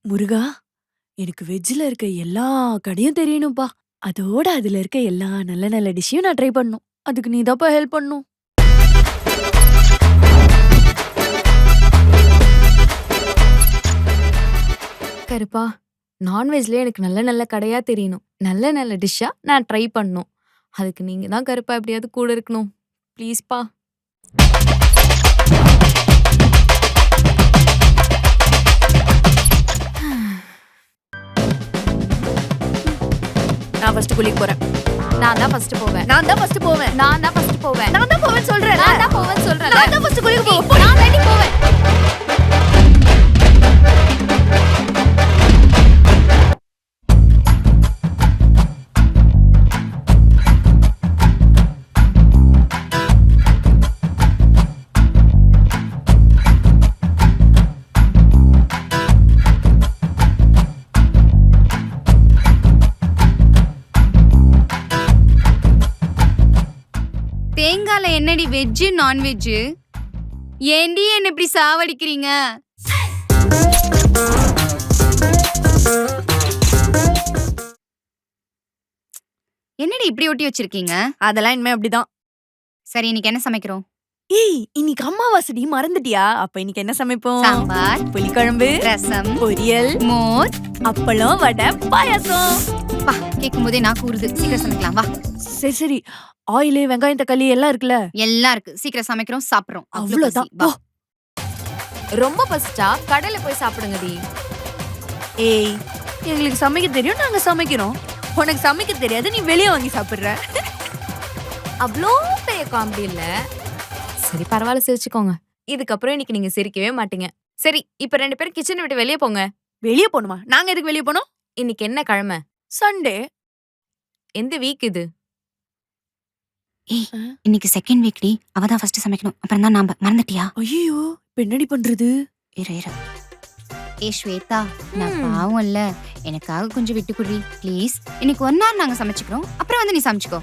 முருகா, எனக்கு வெஜ்ல இருக்க எல்லா கடையும் தெரியணும்பா. அதோட அதுல இருக்க எல்லா நல்ல நல்ல டிஷ்ஷையும் நான் ட்ரை பண்ணணும். அதுக்கு நீதான்ப்பா ஹெல்ப் பண்ணணும். கருப்பா, நான்வெஜ்லயே எனக்கு நல்ல நல்ல கடையா தெரியணும். நல்ல நல்ல டிஷ்ஷா நான் ட்ரை பண்ணணும். அதுக்கு நீங்க தான் கருப்பா எப்படியாவது கூட இருக்கணும். ப்ளீஸ்ப்பா. நான் ஃபர்ஸ்ட் குளிக்க போறேன். நான் தான் ஃபர்ஸ்ட் போவேன். நான் தான் ஃபர்ஸ்ட் போவேன். நான் தான் ஃபர்ஸ்ட் போவேன். நான் தான் போவேன்னு சொல்றேன். நான் தான் போவேன்னு சொல்றேன். நான் தான் ஃபர்ஸ்ட் குளிக்க போவேன். நான் தாண்டி போவேன். தேங்கால என்னடி வெஜ் நான்வெஜ்? ஏண்டி என்ன இப்படி சாவடிக்கிறீங்க? என்னடி இப்படி ஒட்டி வச்சிருக்கீங்க? அதெல்லாம் இனிமே அப்படிதான். சரி, இன்னைக்கு என்ன சமைக்கிறோம்? ஏய், இன்னைக்கு அம்மாவாசடி மறந்துட்டியா? அப்ப இன்னைக்கு என்ன சமைப்போம்? சாம்பார், புளிக்குழம்பு, ரசம், பொரியல், மோர், அப்பளம், வடை, பாயாசம். பா கேட்கும் போதே நான் கூறுது. சீக்கிரம் சமைக்கலாம் வா. சரி சரி. ஆயிலு, வெங்காயம், தக்காளி எல்லாம் இருக்குல்ல? எல்லாம் இருக்கு. சீக்கிரம் சமைக்கிறோம், சாப்பிடுறோம். அவ்வளவுதான். போ. ரொம்ப பசிச்சா கடையில போய் சாப்பிடுங்கடி. ஏய், எங்களுக்கு சமைக்க தெரியும், நாங்க சமைக்கிறோம். உனக்கு சமைக்க தெரியாது, நீ வெளியே வாங்கி சாப்பிடுற. அவ்வளோ பெரிய காமெடி இல்ல. சரி பரவாயில்ல, சிரிச்சுக்கோங்க. இதுக்கப்புறம் இன்னைக்கு நீங்க சிரிக்கவே மாட்டீங்க. சரி, இப்ப 2 பேரும் கிச்சனை விட்டு வெளியே போங்க. வெளியே போணுமா? நாங்க எதுக்கு வெளியே போனோம்? இன்னைக்கு என்ன கிழமை? சண்டே. எந்த வீக் இது? ஏய், இன்னைக்கு செகண்ட் வீக்டி. அவ தான் ஃபர்ஸ்ட் சமைக்கணும். அப்புறம் தான் நாம. மறந்துட்டியா? ஐயோ, இப்ப என்னடி பண்றது? இரு. ஏ ஸ்வேதா, நான் பாவம் இல்ல, எனக்காக கொஞ்சம் விட்டு குடி ப்ளீஸ். இன்னைக்கு 1 hour நாங்க சமைச்சுக்கிறோம். அப்புறம் வந்து நீ சமைச்சுக்கோ.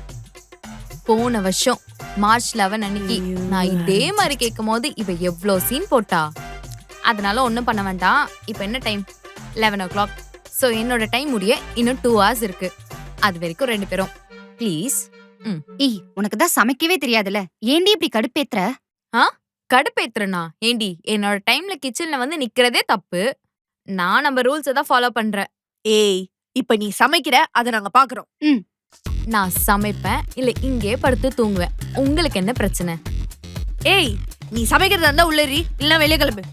போன வருஷம் மார்ச் 11 அன்னைக்கு ஐயோ. நான் இதே மாதிரி கேட்கும் போது இவ எவ்வளோ சீன் போட்டா. அதனால ஒன்றும் பண்ண வேண்டாம். இப்போ என்ன டைம்? 11 o'clock. ஸோ என்னோட டைம் முடிய இன்னும் 2 hours இருக்கு. அது வரைக்கும் 2 பேரும் ப்ளீஸ். ஏய், உனக்கு தான் சமைக்கவே தெரியாதுல, ஏண்டி இப்படி கடுப்பேத்துற? கடுப்பேத்துறனா? ஏண்டி, என்னோட டைம்ல கிச்சன்ல வந்து நிக்கிறதே தப்பு. நான் நம்ம ரூல்ஸை தான் ஃபாலோ பண்றேன். ஏய், இப்ப நீ சமைக்கிற, அத நாங்க பாக்குறோம். நான் சமைப்பேன், இல்ல இங்கே படுத்து தூங்குவேன். உங்களுக்கு என்ன பிரச்சனை? ஏய், நீ சமைக்கிறதா இருந்தா உள்ளேறி, இல்ல வெளியே கிளம்பு.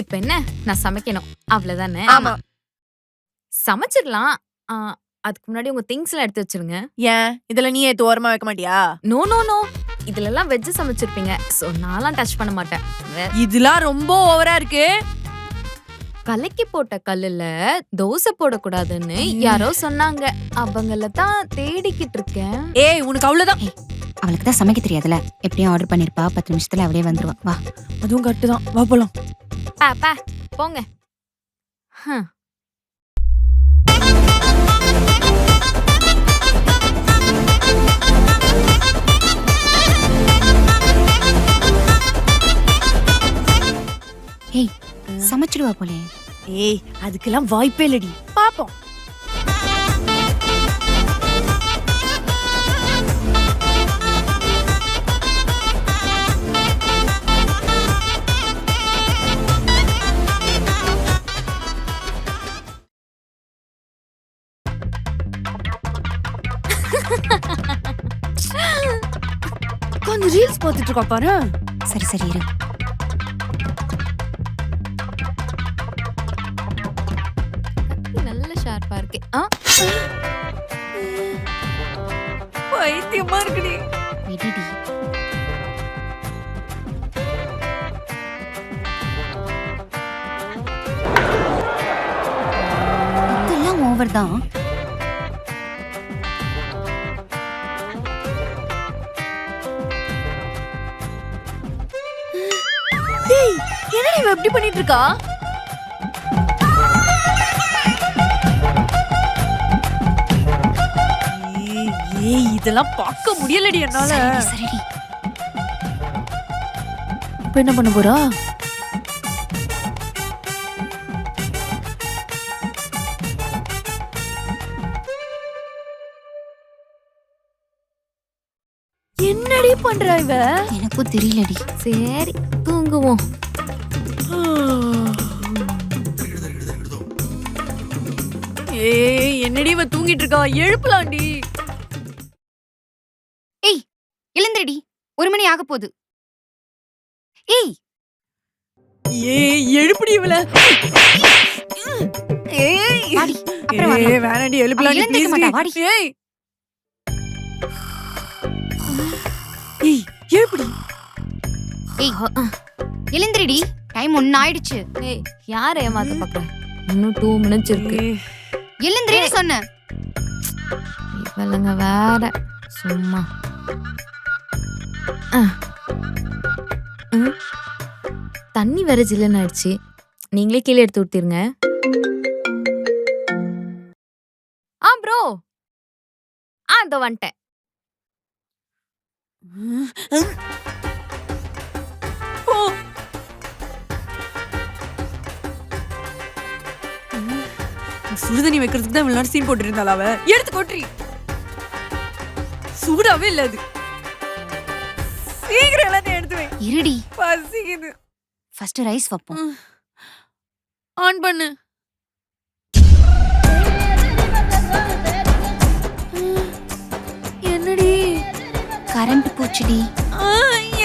இப்ப என்ன, நான் சமைக்கணும் அவ்வளவுதானே? ஆமா. சமைச்சிடலாம். அதுக்கு முன்னாடி உங்க திங்ஸ் எல்லாம் எடுத்து வச்சிருங்க. ஏன் இதுல நீ ஏத்து ஓரமா வைக்க மாட்டியா? நோ நோ நோ, இதுல எல்லாம் வெஜ் சமைச்சிருப்பீங்க. சோ நான்லாம் டச் பண்ண மாட்டேன். இதெல்லாம் ரொம்ப ஓவரா இருக்கு. கலக்கி போட்ட கல்லுல தோசை போடக்கூடாதுன்னு யாரோ சொன்னாங்க. அவங்கள தான் தேடிக்கிட்டு இருக்கேன். ஏய், உனக்கு அவ்வளவுதான். அவளுக்கு தான் சமைக்க தெரியாதுல, எப்படியும் ஆர்டர் பண்ணிருப்பா. 10 நிமிஷத்துல அப்படியே வந்துருவா. வா. அதுவும் கரெக்ட் தான். வா போலாம். பாப்பா போங்க. ஏய், சமைச்சிடுவா போலே. ஏய், அதுக்கெல்லாம் வாய்ப்பே இல்லடி. பாப்போம். கொஞ்சம் ரீல்ஸ் பார்த்துட்டு இருக்கா பாரு. சரி சரி இரு. நல்ல ஷார்ப்பா இருக்கு. பைத்தியமா இருக்குடி. விடுடி. இதெல்லாம் ஓவர் தான். டேய், என்னடி இவ இப்படி பண்ணிட்டு இருக்கா? ஏய், ஏய், இதெல்லாம் பார்க்க முடியலடி என்னால. சரிடி சரிடி. இப்ப என்ன பண்ண போறா? என்னடி பண்றா இவ? எனக்கும் தெரியலடி. சரி தூங்குவோம். ஏய், என்னடி இவ தூங்கிட்டு இருக்கா? எழுப்பலாண்டி. ஏய் எழுந்திரடி. 1 மணி ஆக போகுது. ஏய் ஏய், எழுப்புடி இவள. ஏய், வாடி. அப்புறம் ஏய், வரலாம். வேணாண்டி, எழுப்பலாண்டி, அவ எழுந்திருக்க please டி. மாட்டா, வாடி. ஏய். ஏய், எழுப்புடி. ஏய் எழுந்திரடி. டைம் 1 ஆயிடுச்சு. ஏய் யார ஏமாத்த பாக்குற? இன்னும் 2 minutes இருக்கு. ஏய், எழுந்திரடி சொன்னேன். இவளுங்க வேற சும்மா. தண்ணி வேற ஜில்லுன்னு ஆயிடுச்சு. நீங்களே கீழே எடுத்து ஊத்திருங்க. ப்ரோ அதோ வந்துட்டேன். போ. சுடுதண்ணி வைக்கிறதுக்கு தான் இவ்வளவு நேரம் சீன் போட்டு இருந்தாளா அவ? எடுத்து கொட்ரி. சூடாவே இல்ல அது. சீக்கிரம் எல்லாத்தையும் எடுத்து வை. இருடி. பசிக்குது. ஃபர்ஸ்ட் ரைஸ் வைப்போம். ஆன் பண்ணு. என்னடி? கரண்ட் போச்சுடி.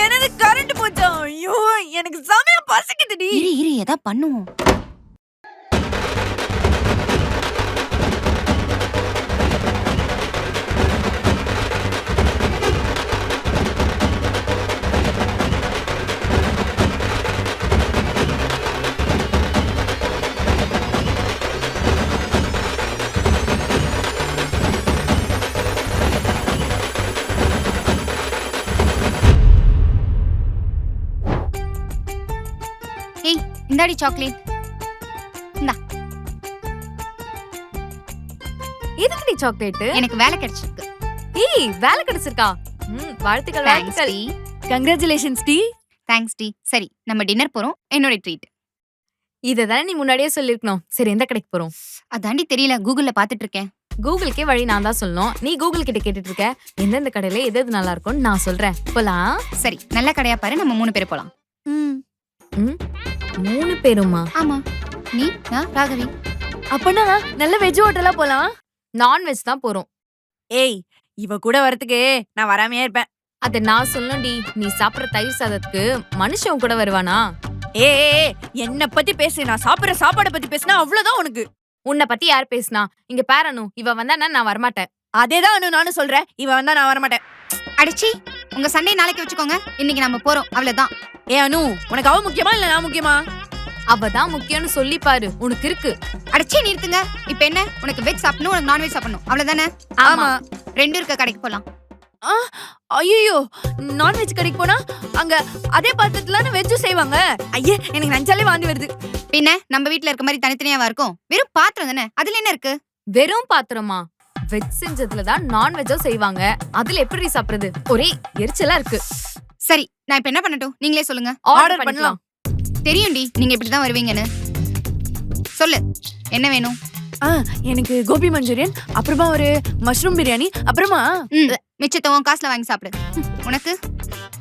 எனது கரண்ட் போச்சா? ஐயோ, எனக்கு செமையா பசிக்குதுடி. இரு இரு ஏதா பண்ணுவோம். ஏய் இந்தாடி சாக்லேட். இந்தா. எதுக்குடி சாக்லேட்? எனக்கு வேலை கிடைச்சிருக்கு. ஏய் வேலை கிடைச்சிருக்கா? வாழ்த்துக்கள் தேங்க்ஸ் வாழ்த்துக்கள். டி. கங்க்ராச்சுலேஷன்ஸ் டி. தேங்க்ஸ் டி. சரி நம்ம டின்னர் போறோம். என்னோட ட்ரீட். இததானே நீ முன்னாடியே சொல்லிருக்கணும். சரி எந்த கடைக்கு போறோம்? அதாண்டி தெரியல, கூகுள்ல பாத்துட்டு இருக்கேன். கூகுளுக்கே வழி நான் தான் சொல்லணும். நீ கூகுள் கிட்ட கேட்டுட்டு இருக்க. எந்தெந்த கடையில எது எது நல்லா இருக்கும்னு நான் சொல்றேன். போலாம். சரி நல்ல கடையா பாரு, நம்ம 3 பேர் போலாம். ம். 3 பேருமா? ஆமா, நீ நான் ராகவி. அப்பனா நல்ல வெஜ் ஹோட்டலா போலாம். நான்வெஜ் தான் போறோம். ஏய், இவ கூட வரதுக்கு நான் வராமையே இருப்பேன். அத நான் சொல்லணும்டி. நீ சாப்பிடுற தயிர் சாதத்துக்கு மனுஷன் கூட வருவானா? ஏய், என்ன பத்தி பேசு. நான் சாப்பிடுற சாப்பாட பத்தி பேசினா அவ்வளவுதான் உனக்கு. உன்னை பத்தி யார் பேசினா? இங்க பாரு, இவ வந்தானா நான் வரமாட்டேன். அதேதான் அனு, நானும் சொல்றேன். இவ வந்தா நான் வரமாட்டேன். அடிச்சி உங்க சண்டே நாளைக்கு வச்சுக்கோங்க. இன்னைக்கு நம்ம போறோம், அவ்வளவுதான். ஏ அனு, உனக்கு அவ முக்கியமா இல்ல நான் முக்கியமா? அவதான் முக்கியம்னு சொல்லி பாரு. உனக்கு இருக்கு. அடிச்சி நிறுத்துங்க. இப்ப என்ன, உனக்கு வெஜ் சாப்பிடணும், உனக்கு நான்வெஜ் சாப்பிடணும், அவ்வளவுதானே? ஆமா. 2 இருக்க கடைக்கு போலாம். ஐயோ, நான்வெஜ் கடைக்கு போனா அங்க அதே பாத்திரத்துல வெஜ்ஜும் செய்வாங்க. ஐயே, எனக்கு நஞ்சாலே வாந்தி வருது. பின்ன நம்ம வீட்ல இருக்க மாதிரி தனித்தனியாவா இருக்கும்? வெறும் பாத்திரம் தானே, அதுல என்ன இருக்கு? வெறும் பாத்திரமா? வெஜ் செஞ்சதுலதான் நான்வெஜ்ஜும் செய்வாங்க. அதுல எப்படி சாப்பிடுறது? ஒரே எரிச்சலா இருக்கு. சரி நான் இப்ப என்ன பண்ணட்டும், நீங்களே சொல்லுங்க. ஆர்டர் பண்ணலாம். தெரியும்டி நீங்க இப்படிதான் வருவீங்கன்னு. சொல்லு என்ன வேணும்? எனக்கு கோபி மஞ்சூரியன், அப்புறமா ஒரு மஷ்ரூம் பிரியாணி, அப்புறமா மிச்சத்தவன் காசுல வாங்கி சாப்பிடு. உனக்கு?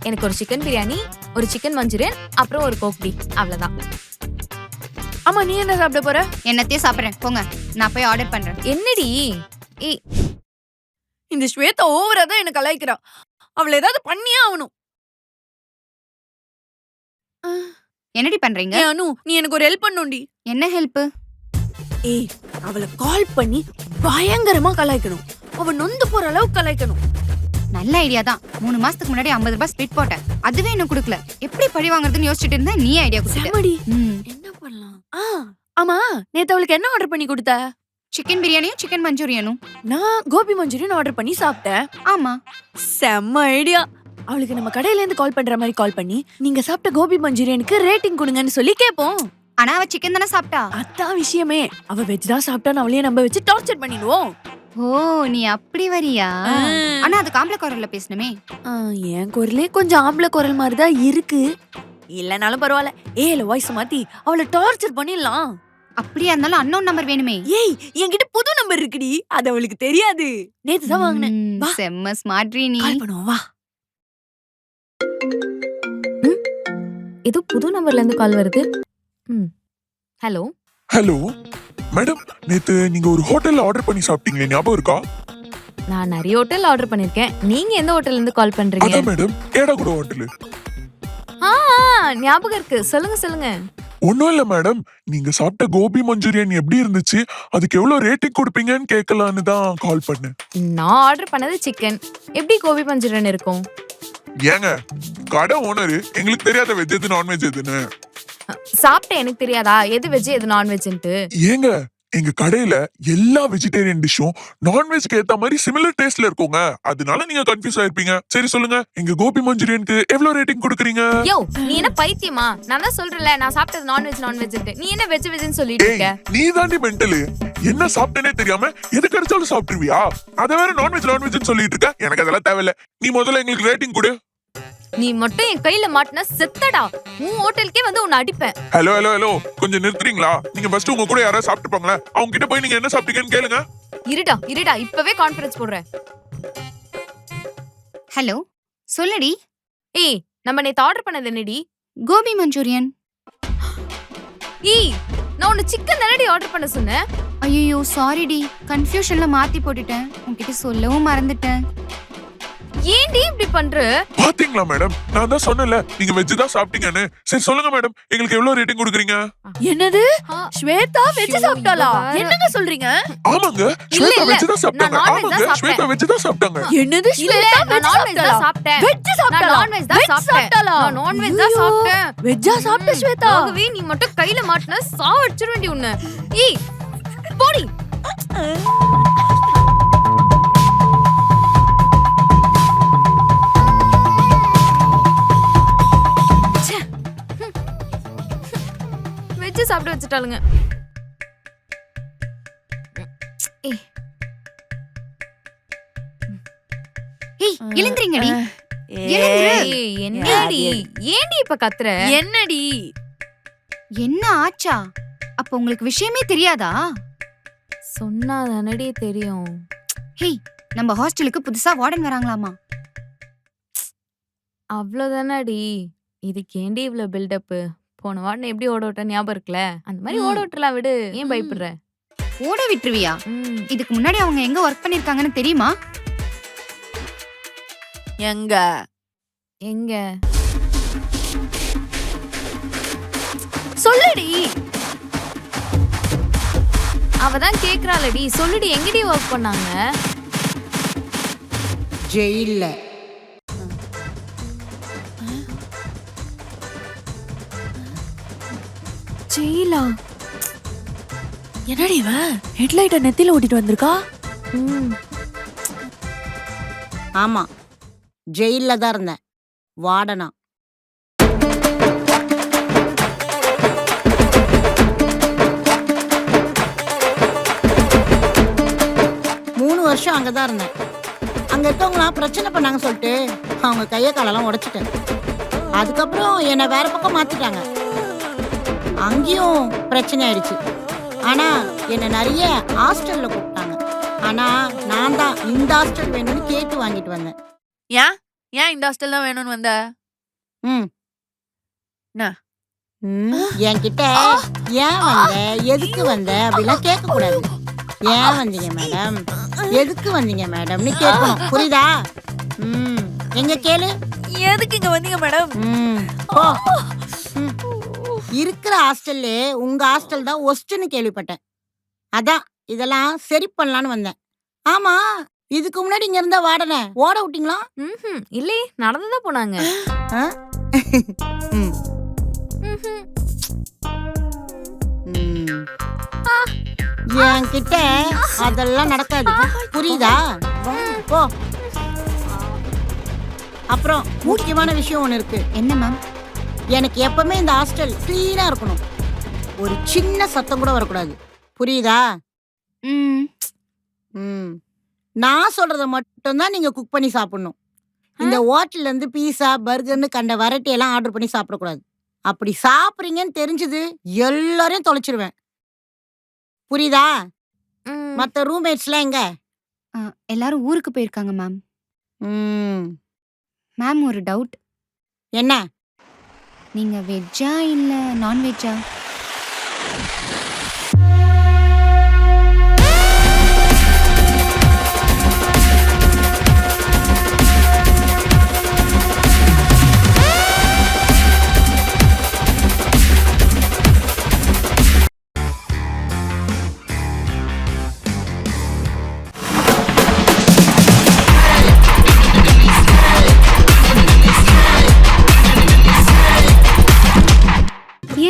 எனக்கு ஒரு சிக்கன் பிரியாணி, ஒரு சிக்கன் மஞ்சூரியன், அப்புறம் ஒரு கோக்டி, அவ்வளவுதான். ஆமா, நீ என்ன சாப்பிட போற? என்னத்தையும் சாப்பிடுறேன் போங்க. நான் போய் ஆர்டர் பண்றேன். என்னடி? இந்த ஸ்வேதா ஓவரா தான் எனக்கு கலாய்க்கிறா. அவளை ஏதாவது பண்ணியே ஆகணும். என்னடி பண்றீங்க? ஏய் அனு, நீ எனக்கு ஒரு ஹெல்ப் பண்ணுண்டி. என்ன ஹெல்ப்? ஏய், அவளை கால் பண்ணி பயங்கரமா கலாய்க்கணும். அவ நொந்து போற அளவுக்கு கலாய்க்கணும். நல்ல ஐடியா தான். 3 மாசத்துக்கு முன்னாடி 50 ரூபாய் ஸ்பிட் போட்டேன். அதுவே இன்னும் கொடுக்கல. எப்படி பழி வாங்குறதுன்னு யோசிச்சுட்டு இருந்தா நீ ஐடியா கொடுத்துட்ட. செமடி. ம். என்ன பண்ணலாம்? ஆமா, நேத்து அவளுக்கு என்ன ஆர்டர் பண்ணி கொடுத்த? சிக்கன் பிரியாணியும் சிக்கன் மஞ்சூரியனும். நான் கோபி மஞ்சூரியன் ஆர்டர் பண்ணி சாப்பிட்டேன். ஆமா. செம்ம ஐடியா. அவளுக்கு நம்ம கடையில இருந்து கால் பண்ற மாதிரி கால் பண்ணி நீங்க சாப்பிட்ட கோபி மஞ்சூரியனுக்கு ரேட்டிங் கொடுங்கன்னு சொல்லி கேப்போம். ஆனா அவ சிக்கன் தானே சாப்பிட்டா. அதான் விஷயமே. அவ வெஜ் தான் சாப்பிட்டான்னு அவளையே நம்ப வச்சு டார்ச்சர் பண்ணிடுவோம். ஓ, நீ அப்படி வரியா? ஆ. ஆனா அது காம்பள குரல்ல பேசணுமே. என் குரலே கொஞ்சம் ஆம்பளை குரல் மாதிரி தான் இருக்கு. இல்லனாலும் பரவாயில்ல. ஏல வாய்ஸ் மாத்தி அவளை டார்ச்சர் பண்ணிடலாம். அப்படியா இருந்தாலும் அன்னோன் நம்பர் வேணுமே. ஏய், என்கிட்ட புது நம்பர் இருக்குடி. அது அவளுக்கு தெரியாது. நேத்து தான் வாங்கினேன். வா. செம்ம ஸ்மார்ட்ரி நீ. கால் பண்ணுவோம் வா. ஏதோ புது நம்பர்ல இருந்து கால் வருது. ஹலோ ஹலோ மேடம், நேத்து நீங்க ஒரு ஹோட்டல்ல ஆர்டர் பண்ணி சாப்பிட்டீங்களே, ஞாபகம் இருக்கா? நான் நிறைய ஹோட்டல் ஆர்டர் பண்ணிருக்கேன். நீங்க எந்த ஹோட்டல்ல இருந்து கால் பண்றீங்க? அதான் மேடம், ஏடாகுட ஹோட்டல். ஆ, ஞாபகம் இருக்கு. சொல்லுங்க சொல்லுங்க. ஒன்னும் இல்ல மேடம், நீங்க சாப்பிட்ட கோபி மஞ்சூரியன் எப்படி இருந்துச்சு, அதுக்கு எவ்வளவு ரேட்டிங் கொடுப்பீங்கன்னு கேட்கலான்னு தான் கால் பண்ணேன். நான் ஆர்டர் பண்ணது சிக்கன். எப்படி கோபி மஞ்சூரியன் இருக்கும்? ஏங்க, கடை ஓனரு எங்களுக்கு தெரியாத வெஜ் எது நான்வெஜ் எதுன்னு? சாப்பிட்ட எனக்கு தெரியாதா எது வெஜ் எது நான்வெஜ்ன்ட்டு? ஏங்க, எங்க கடையில எல்லா வெஜிடேரியன் டிஷ்ஷும் நான்வெஜ்க்கு ஏத்த மாதிரி சிமிலர் டேஸ்ட்ல இருக்குங்க. அதனால நீங்க கன்ஃபியூஸ் ஆயிருப்பீங்க. சரி சொல்லுங்க, எங்க கோபி மஞ்சூரியனுக்கு எவ்வளவு ரேட்டிங் கொடுக்குறீங்க? யோ, நீ என்ன பைத்தியமா? நான் தான் சொல்றேன்ல, நான் சாப்பிட்டது நான்வெஜ்ன்ட்டு. நீ என்ன வெஜ் வெஜ்னு சொல்லிட்டு ஏய், இருக்க? நீ தாண்டி மென்டலு. என்ன சாப்பிட்டேனே தெரியாம எது கிடைச்சாலும் சாப்பிட்டுருவியா? அத வேற நான்வெஜ்னு சொல்லிட்டு இருக்க. எனக்கு அதெல்லாம் தேவையில்ல. நீ முதல்ல எங்களுக்கு ரேட்டிங் கொடு. நீ மட்டும் என் கையில மாட்டினா செத்தடா. உன் ஹோட்டலுக்கே வந்து உன்னை அடிப்பேன். ஹலோ ஹலோ ஹலோ, கொஞ்சம் நிறுத்துறீங்களா? நீங்க ஃபர்ஸ்ட் உங்க கூட யாராவது சாப்பிட்டுப்பாங்களா? அவங்க கிட்ட போய் நீங்க என்ன சாப்பிட்டீங்கன்னு கேளுங்க. இருடா, இப்பவே கான்ஃபரன்ஸ் போடுறேன். ஹலோ, சொல்லுடி. ஏய், நம்ம நேத்து ஆர்டர் பண்ணது என்னடி? கோபி மஞ்சூரியன். ஏய், நான் உன்னை சிக்கன் தானடி ஆர்டர் பண்ண சொன்னேன். ஐயோ சாரிடி, கன்ஃபியூஷன்ல மாத்தி போட்டுட்டேன். உன்கிட்ட சொல்லவும் மறந்துட்டேன். ஏன்டி இப்படி பண்ற? பாத்தீங்களா மேடம், நான் தான் சொன்னேன்ல நீங்க வெஜ் தான் சாப்பிட்டீங்கன்னு. சரி சொல்லுங்க மேடம், எங்களுக்கு எவ்வளவு ரேட்டிங் கொடுக்குறீங்க? என்னது? ஸ்வேதா வெஜ் ஐயோ, சாப்பிட்டாளா? இது வேற. என்னங்க சொல்றீங்க? ஆமாங்க, இல்ல, ஸ்வேதா இல்ல, வெஜ் தான் சாப்பிட்டாங்க. நான் non-veg ஆமாங்க, தான் ஸ்வேதா வெஜ் தான் சாப்பிட்டாங்க. என்னது? இல்ல, ஸ்வேதா நான் நான்வெஜ் தான் சாப்பிட்டேன். வெஜ் நான் சாப்பிட்டாளா? நான்வெஜ் தான் சாப்பிட்டேன். நான் நான்வெஜ் தான் சாப்பிட்டேன். வெஜ்ஜா சாப்பிட்ட ஸ்வேதா? ஆகவே நீ மட்டும் கையில மாட்டினா சாவடிச்சிருவேண்டி உன்னை. ஏய், போடி. வெஜ் சாப்பிட வச்சுட்டாளுங்க. ஏய், ஏய், எழுந்திரீங்கடி. ஏய், என்னடி? ஏன்டி இப்ப கத்துற? என்னடி? என்ன ஆச்சா? அப்ப உங்களுக்கு விஷயமே தெரியாதா? சொன்னா தானடி தெரியும். ஹேய், நம்ம ஹாஸ்டலுக்கு புதுசா வார்டன் வராங்களாமா. அவ்வளவுதானடி. இதுக்கு ஏண்டி இவ்வளவு பில்டப்? போன வாரம் எப்படி ஓட விட்ட ஞாபகம் இருக்குல்ல? அந்த மாதிரி ஓட விட்டுலாம் விடு. ஏன் பயப்படுற? ஓட விட்டுருவியா? ம். இதுக்கு முன்னாடி அவங்க எங்க ஒர்க் பண்ணிருக்காங்கன்னு தெரியுமா? எங்க? எங்க? சொல்லுடி. அவதான் கேக்குறாளடி. சொல்லுடி, எங்கடி ஒர்க் பண்ணாங்க? ஜெயில்ல. ஜெயிலா? என்னடி இவ ஹெட்லைட்ட நெத்தில ஓட்டிட்டு வந்திருக்கா? ம். ஆமா, ஜெயில்ல தான் இருந்தேன். வார்டனா. மூணு வருஷம் அங்கதான் இருந்தேன். அங்க இருக்கவங்களாம் பிரச்சனை பண்ணாங்க சொல்லிட்டு அவங்க கைய காலெல்லாம் உடைச்சிட்டேன். அதுக்கப்புறம் என்னை வேற பக்கம் மாத்திட்டாங்க. அங்கேயும் பிரச்சனை ஆயிடுச்சு. ஆனா என்னை நிறைய ஹாஸ்டல்ல கூப்பிட்டாங்க. ஆனா நான் தான் இந்த ஹாஸ்டல் வேணும்னு கேட்டு வாங்கிட்டு வந்தேன். ஏன் ஏன் இந்த ஹாஸ்டல் தான் வேணும்னு வந்த? ம். என்ன? என்கிட்ட ஏன் வந்த, எதுக்கு வந்த அப்படிலாம் கேட்க கூடாது. ஏன் வந்தீங்க மேடம், எதுக்கு வந்தீங்க மேடம்னு கேட்கணும். புரியுதா? எங்க கேளு. எதுக்கு இங்க வந்தீங்க மேடம்? போ. இருக்கிற ஹாஸ்டல்லே உங்க ஹாஸ்டல் தான் ஒஸ்ட்னு கேள்விப்பட்டேன். அதான் இதெல்லாம் சரி பண்ணலான்னு வந்தேன். ஆமா, இதுக்கு முன்னாடி இங்க இருந்த வார்டனை ஓட விட்டீங்களா? இல்லையே, நடந்துதான் போனாங்க. ஆ? ம், ம்ஹும். ம். என்கிட்ட அதெல்லாம் நடக்காது, புரியுதா? போ. அப்புறம் முக்கியமான விஷயம் ஒன்று இருக்கு. என்ன மேம்? எனக்கு எப்பவுமே இந்த ஹாஸ்டல் கிளீனா இருக்கணும். ஒரு சின்ன சத்தம் கூட வரக்கூடாது, புரியுதா? ம். ம். நான் சொல்றத மட்டும்தான் நீங்க குக் பண்ணி சாப்பிடணும். இந்த ஹோட்டல்ல இருந்து பீஸா பர்கர்னு கண்ட வெரைட்டி எல்லாம் ஆர்டர் பண்ணி சாப்பிடக்கூடாது. அப்படி சாப்பிடுறீங்கன்னு தெரிஞ்சது எல்லாரையும் தொலைச்சிருவேன், புரியுதா? ம். மத்த ரூம்மேட்ஸ்லாம் எங்க? எல்லாரும் ஊருக்கு போயிருக்காங்க மேம். ம். மேம் ஒரு டவுட். என்ன? நீங்க வெஜ்ஜா இல்ல நான்வெஜ்ஜா?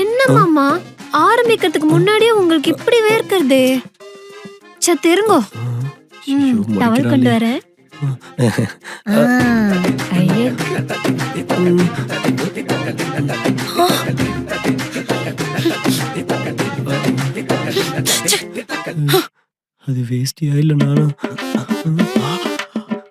என்ன மாமா, ஆரம்பிக்கிறதுக்கு முன்னாடியே உங்களுக்கு இப்படி வேர்க்கிறது? திருங்கோ. டவல் கொண்டு வரேன். அது வேஸ்டியா இல்ல நானா?